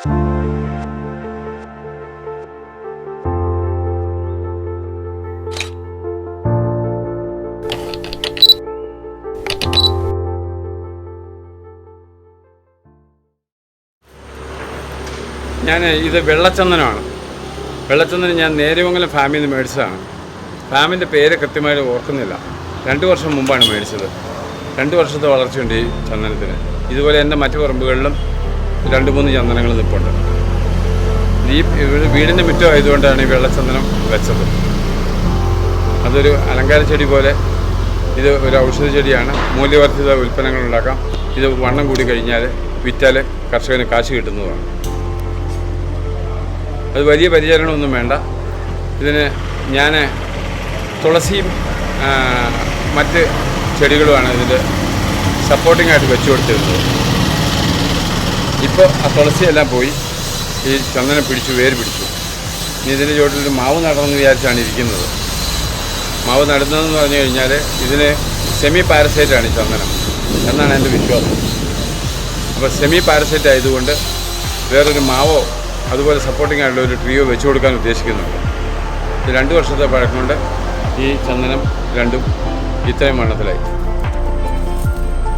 ഇത് വെള്ളച്ചന്ദനമാണ്. വെള്ളച്ചന്ദനം ഞാൻ നേര്യമംഗലം ഫാമിൽ നിന്ന് മേടിച്ചതാണ്. ഫാമിൻ്റെ പേര് കൃത്യമായിട്ട് ഓർക്കുന്നില്ല. 2 വർഷം മുമ്പാണ് മേടിച്ചത്. 2 വർഷത്തെ വളർച്ചയുണ്ട് ഈ ചന്ദനത്തിന്. ഇതുപോലെ എൻ്റെ മറ്റു പറമ്പുകളിലും 2-3 ചന്ദനങ്ങൾ നിൽപ്പുണ്ട്. ഈ വീടിൻ്റെ മുറ്റം ആയതുകൊണ്ടാണ് ഈ വെള്ളച്ചന്ദനം വെച്ചത്. അതൊരു അലങ്കാര ചെടി പോലെ, ഇത് ഒരു ഔഷധ ചെടിയാണ്. മൂല്യവർദ്ധിത ഉൽപ്പന്നങ്ങൾ ഉണ്ടാക്കാം. ഇത് വണ്ണം കൂടി കഴിഞ്ഞാൽ വിറ്റാൽ കർഷകന് കാശ് കിട്ടുന്നതാണ്. അത് വലിയ പരിചരണമൊന്നും വേണ്ട. ഇതിന് ഞാൻ തുളസിയും മറ്റ് ചെടികളുമാണ് ഇതിൻ്റെ സപ്പോർട്ടിങ്ങായിട്ട് വെച്ചു കൊടുത്തിരുന്നത്. ഇപ്പോൾ ആ തുളസിയെല്ലാം പോയി, ഈ ചന്ദനം പിടിച്ചു, വേര് പിടിച്ചു. ഇനി ഇതിൻ്റെ ചുവട്ടിലൊരു മാവ് നടണമെന്ന് വിചാരിച്ചാണ് ഇരിക്കുന്നത്. മാവ് നടുന്നതെന്ന് പറഞ്ഞു കഴിഞ്ഞാൽ ഇതിന് സെമി പാരസൈറ്റാണ് ഈ ചന്ദനം എന്നാണ് എൻ്റെ വിശ്വാസം. അപ്പോൾ സെമി പാരസൈറ്റ് ആയതുകൊണ്ട് വേറൊരു മാവോ അതുപോലെ സപ്പോർട്ടിംഗ് ആയിട്ടുള്ള ഒരു ട്രീയോ വെച്ചു കൊടുക്കാൻ ഉദ്ദേശിക്കുന്നുണ്ട്. ഇത് 2 വർഷത്തെ പഴക്കം കൊണ്ട് ഈ ചന്ദനം രണ്ടും ഇത്രയും വണ്ണത്തിലായി.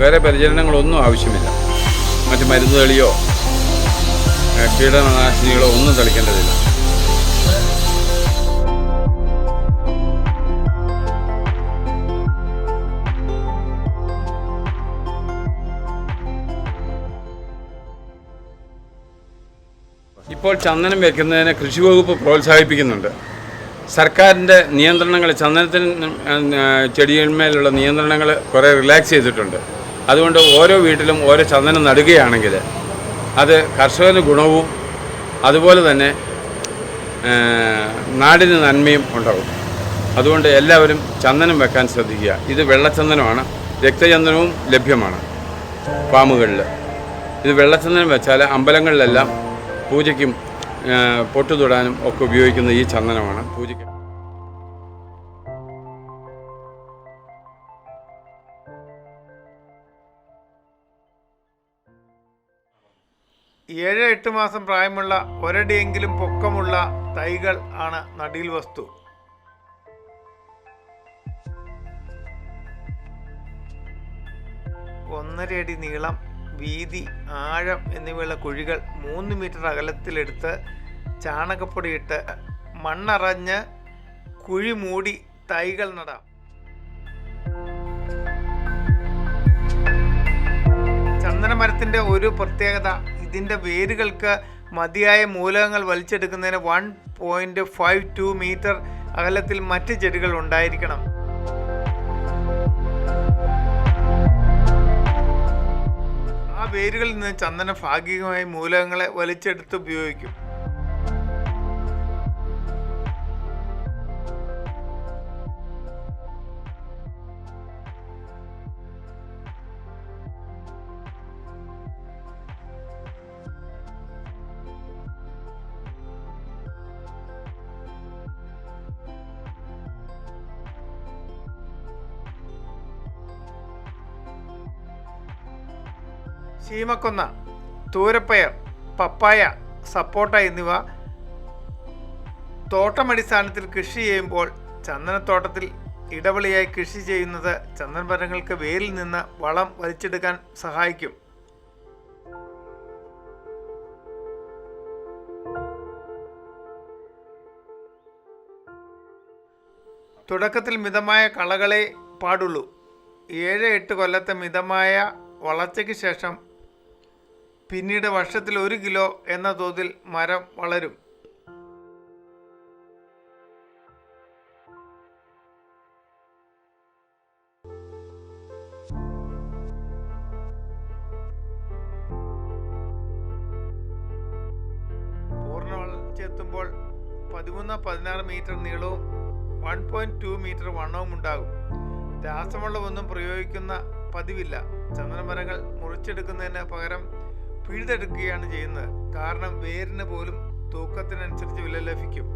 വേറെ പരിചരണങ്ങളൊന്നും ആവശ്യമില്ല. മറ്റ് മരുന്ന് തളിയോ കീടനാശിനികളോ ഒന്നും തളിക്കേണ്ടതില്ല. ഇപ്പോൾ ചന്ദനം വയ്ക്കുന്നതിന് കൃഷി വകുപ്പ് പ്രോത്സാഹിപ്പിക്കുന്നുണ്ട്. സർക്കാരിൻ്റെ നിയന്ത്രണങ്ങൾ, ചന്ദനത്തിന് ചെടികളിന്മേലുള്ള നിയന്ത്രണങ്ങൾ കുറേ റിലാക്സ് ചെയ്തിട്ടുണ്ട്. അതുകൊണ്ട് ഓരോ വീട്ടിലും ഓരോ ചന്ദനം നടുകയാണെങ്കിൽ അത് കർഷകന് ഗുണവും അതുപോലെ തന്നെ നാടിന് നന്മയും ഉണ്ടാകും. അതുകൊണ്ട് എല്ലാവരും ചന്ദനം വെക്കാൻ ശ്രദ്ധിക്കുക. ഇത് വെള്ളച്ചന്ദനമാണ്. രക്തചന്ദനവും ലഭ്യമാണ് ഫാമുകളിൽ. ഇത് വെള്ളച്ചന്ദനം വെച്ചാൽ അമ്പലങ്ങളിലെല്ലാം പൂജയ്ക്കും പൊട്ടു തൊടാനും ഒക്കെ ഉപയോഗിക്കുന്ന ഈ ചന്ദനമാണ്. പൂജയ്ക്ക് 7-8 മാസം പ്രായമുള്ള ഒരടിയെങ്കിലും പൊക്കമുള്ള തൈകൾ ആണ് നടീൽ വസ്തു. ഒന്നര അടി നീളം, വീതി, ആഴം എന്നിവയുള്ള കുഴികൾ 3 മീറ്റർ അകലത്തിലെടുത്ത് ചാണകപ്പൊടിയിട്ട് മണ്ണറഞ്ഞ് കുഴി മൂടി തൈകൾ നടാം. ചന്ദനമരത്തിൻ്റെ ഒരു പ്രത്യേകത, ഇതിൻ്റെ വേരുകൾക്ക് മതിയായ മൂലകങ്ങൾ വലിച്ചെടുക്കുന്നതിന് 1.52 മീറ്റർ അകലത്തിൽ മറ്റ് ചെടികൾ ഉണ്ടായിരിക്കണം. ആ വേരുകളിൽ നിന്ന് ചന്ദനം ഭാഗികമായി മൂലകങ്ങളെ വലിച്ചെടുത്ത് ഉപയോഗിക്കും. ശീമക്കൊന്ന, തൂരപ്പയർ, പപ്പായ, സപ്പോട്ട എന്നിവ തോട്ടമടിസ്ഥാനത്തിൽ കൃഷി ചെയ്യുമ്പോൾ ചന്ദനത്തോട്ടത്തിൽ ഇടവിളയായി കൃഷി ചെയ്യുന്നത് ചന്ദനമരങ്ങൾക്ക് വേരിൽ നിന്ന് വളം വലിച്ചെടുക്കാൻ സഹായിക്കും. തുടക്കത്തിൽ മിതമായ കളകളെ പാടുള്ളൂ. 7-8 കൊല്ലത്തെ മിതമായ വളർച്ചയ്ക്ക് ശേഷം പിന്നീട് വർഷത്തിൽ 1 കിലോ എന്ന തോതിൽ മരം വളരും. പൂർണ്ണ വളർച്ചയെത്തുമ്പോൾ 13-16 മീറ്റർ നീളവും 1.2 മീറ്റർ വണ്ണവും ഉണ്ടാകും. രാസവളമൊന്നും പ്രയോഗിക്കുന്ന പതിവില്ല. ചന്ദനമരങ്ങൾ മുറിച്ചെടുക്കുന്നതിന് പകരം പിഴുതെടുക്കുകയാണ് ചെയ്യുന്നത്. കാരണം വേരിന് പോലും തൂക്കത്തിനനുസരിച്ച് വില ലഭിക്കും.